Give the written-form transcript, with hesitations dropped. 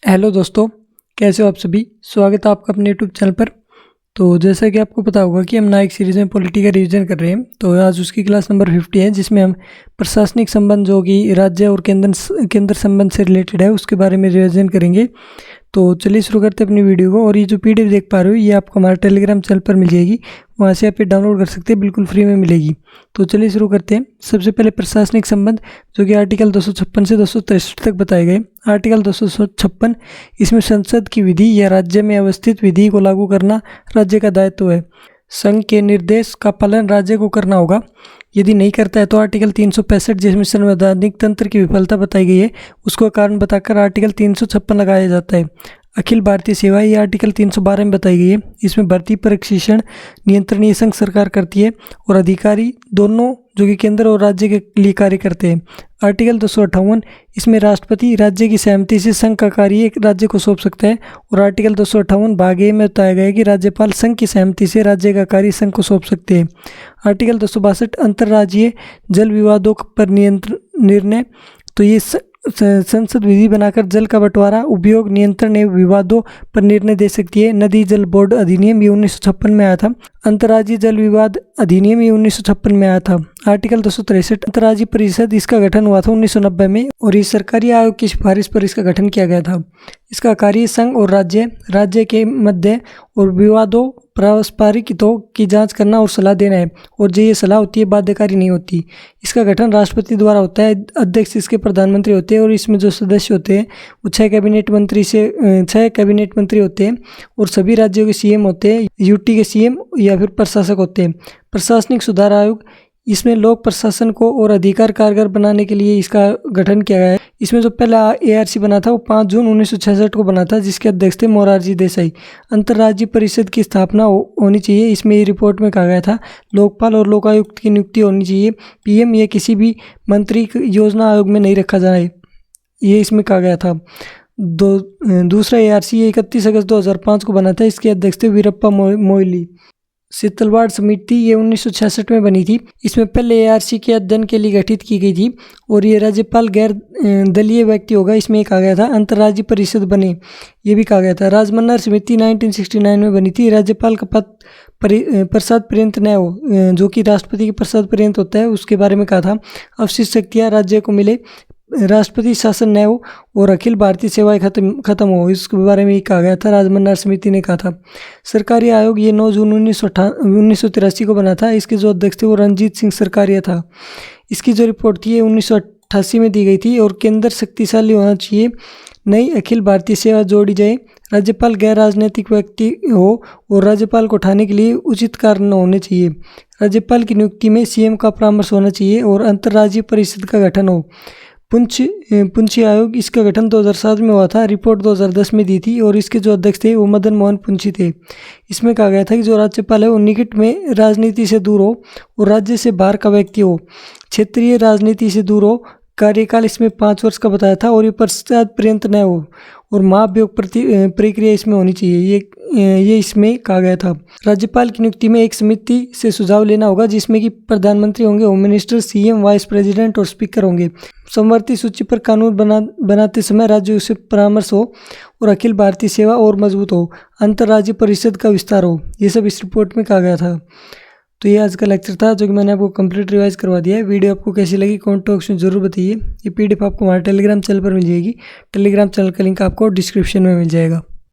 Hello दोस्तों, कैसे हो आप सभी। स्वागत है आपका अपने यूट्यूब चैनल पर। तो जैसा कि आपको पता होगा कि हम नया एक सीरीज़ में पॉलिटी का रिवीजन कर रहे हैं। तो आज उसकी क्लास नंबर 50 है, जिसमें हम प्रशासनिक संबंध जो कि राज्य और केंद्र संबंध से रिलेटेड है उसके बारे में रिवीजन करेंगे। तो चलिए शुरू करते हैं अपनी वीडियो को। और ये जो पीडीएफ देख पा रहे हो ये आपको हमारे टेलीग्राम चैनल पर मिल जाएगी, वहाँ से आप ये डाउनलोड कर सकते हैं, बिल्कुल फ्री में मिलेगी। तो चलिए शुरू करते हैं। सबसे पहले प्रशासनिक संबंध जो कि आर्टिकल 256 से 263 तक बताए गए। आर्टिकल 256, इसमें संसद की विधि या राज्य में अवस्थित विधि को लागू करना राज्य का दायित्व है। संघ के निर्देश का पालन राज्य को करना होगा। यदि नहीं करता है तो आर्टिकल 365, जिसमें संवैधानिक तंत्र की विफलता बताई गई है, उसको कारण बताकर आर्टिकल 356 लगाया जाता है। अखिल भारतीय सेवा ये आर्टिकल 312 में बताई गई है। इसमें भर्ती, प्रशिक्षण, नियंत्रण ये संघ सरकार करती है और अधिकारी दोनों जो कि केंद्र और राज्य के लिए कार्य करते हैं। आर्टिकल 258, इसमें राष्ट्रपति राज्य की सहमति से संघ का कार्य एक राज्य को सौंप सकता है। और आर्टिकल 258 भाग ए में बताया गया है कि राज्यपाल संघ की सहमति से राज्य का कार्य संघ को सौंप सकते हैं। आर्टिकल 262, अंतर्राज्यीय जल विवादों पर निर्णय। तो ये संसद विधि बनाकर जल का बंटवारा, उपयोग, नियंत्रण एवं विवादों पर निर्णय दे सकती है। नदी जल बोर्ड अधिनियम ये 1956 में आया था। अंतर्राज्यीय जल विवाद अधिनियम ये 1956 में आया था। आर्टिकल 263, अंतर्राज्यीय परिषद, इसका गठन हुआ था 1990 में और इस सरकारी आयोग की सिफारिश पर इसका गठन किया गया था। इसका कार्य संघ और राज्य के मध्य और विवादों, पारस्परिक हितों की जांच करना और सलाह देना है। और जो ये सलाह होती है बाध्यकारी नहीं होती। इसका गठन राष्ट्रपति द्वारा होता है। अध्यक्ष इसके प्रधानमंत्री होते हैं और इसमें जो सदस्य होते हैं वो 6 कैबिनेट मंत्री होते हैं और सभी राज्यों के सीएम होते हैं, यूटी के सीएम या फिर प्रशासक होते हैं। प्रशासनिक सुधार आयोग, इसमें लोक प्रशासन को और अधिकार कारगर बनाने के लिए इसका गठन किया गया है। इसमें जो पहला एआरसी बना था वो 5 जून 1966 को बना था, जिसके अध्यक्ष थे मोरारजी देसाई। अंतर्राज्यीय परिषद की स्थापना होनी चाहिए। इसमें ये रिपोर्ट में कहा गया था लोकपाल और लोकायुक्त की नियुक्ति होनी चाहिए। पीएम या किसी भी मंत्री योजना आयोग में नहीं रखा जाए, ये इसमें कहा गया था। दूसरा एआरसी 31 अगस्त 2005 को बना था। इसके अध्यक्ष थे वीरप्पा मोइली। शीतलवाड़ समिति ये 1966 में बनी थी। इसमें पहले एआरसी के अध्ययन के लिए गठित की गई थी और ये राज्यपाल गैर दलीय व्यक्ति होगा, इसमें कहा गया था। अंतर्राज्यीय परिषद बने, ये भी कहा गया था। राजमन्नार समिति 1969 में बनी थी। राज्यपाल का पद प्रसाद पर्यंत न हो, जो कि राष्ट्रपति के प्रसाद पर्यंत होता है, उसके बारे में कहा था। अवशिष्ट शक्तियाँ राज्य को मिले, राष्ट्रपति शासन न हो और अखिल भारतीय सेवाएं खत्म हो, इसके बारे में ही कहा गया था। राजमन्नार समिति ने कहा था। सरकारी आयोग ये 9 जून 1983 को बना था। इसके जो अध्यक्ष थे वो रणजीत सिंह सरकारिया था। इसकी जो रिपोर्ट थी ये 1988 में दी गई थी। और केंद्र शक्तिशाली होना चाहिए, नई अखिल भारतीय सेवा जोड़ी जाए, राज्यपाल गैर राजनीतिक व्यक्ति हो और राज्यपाल को उठाने के लिए उचित कारण होने चाहिए। राज्यपाल की नियुक्ति में सीएम का परामर्श होना चाहिए और अंतर्राज्यीय परिषद का गठन हो। पुंछी आयोग, इसका गठन 2007 में हुआ था। रिपोर्ट 2010 में दी थी और इसके जो अध्यक्ष थे वो मदन मोहन पुंछी थे। इसमें कहा गया था कि जो राज्यपाल है वो निकट में राजनीति से दूर हो और राज्य से बाहर का व्यक्ति हो, क्षेत्रीय राजनीति से दूर हो। कार्यकाल इसमें 5 वर्ष का बताया था और ये पश्चात पर्यंत न हो और महाभियोग प्रक्रिया इसमें होनी चाहिए, ये इसमें कहा गया था। राज्यपाल की नियुक्ति में एक समिति से सुझाव लेना होगा, जिसमें कि प्रधानमंत्री होंगे, home minister, CM, vice president और स्पीकर होंगे। समवर्ती सूची पर कानून बनाते समय राज्यों से परामर्श हो और अखिल भारतीय सेवा और मजबूत हो। अंतर्राज्यीय परिषद का विस्तार हो, ये सब इस रिपोर्ट में कहा गया था। तो ये आज का लेक्चर था जो कि मैंने आपको कंप्लीट रिवाइज करवा दिया है। वीडियो आपको कैसी लगी कमेंट बॉक्स में जरूर बताइए। ये पीडीएफ आपको हमारे टेलीग्राम चैनल पर मिल जाएगी। टेलीग्राम चैनल का लिंक आपको डिस्क्रिप्शन में मिल जाएगा।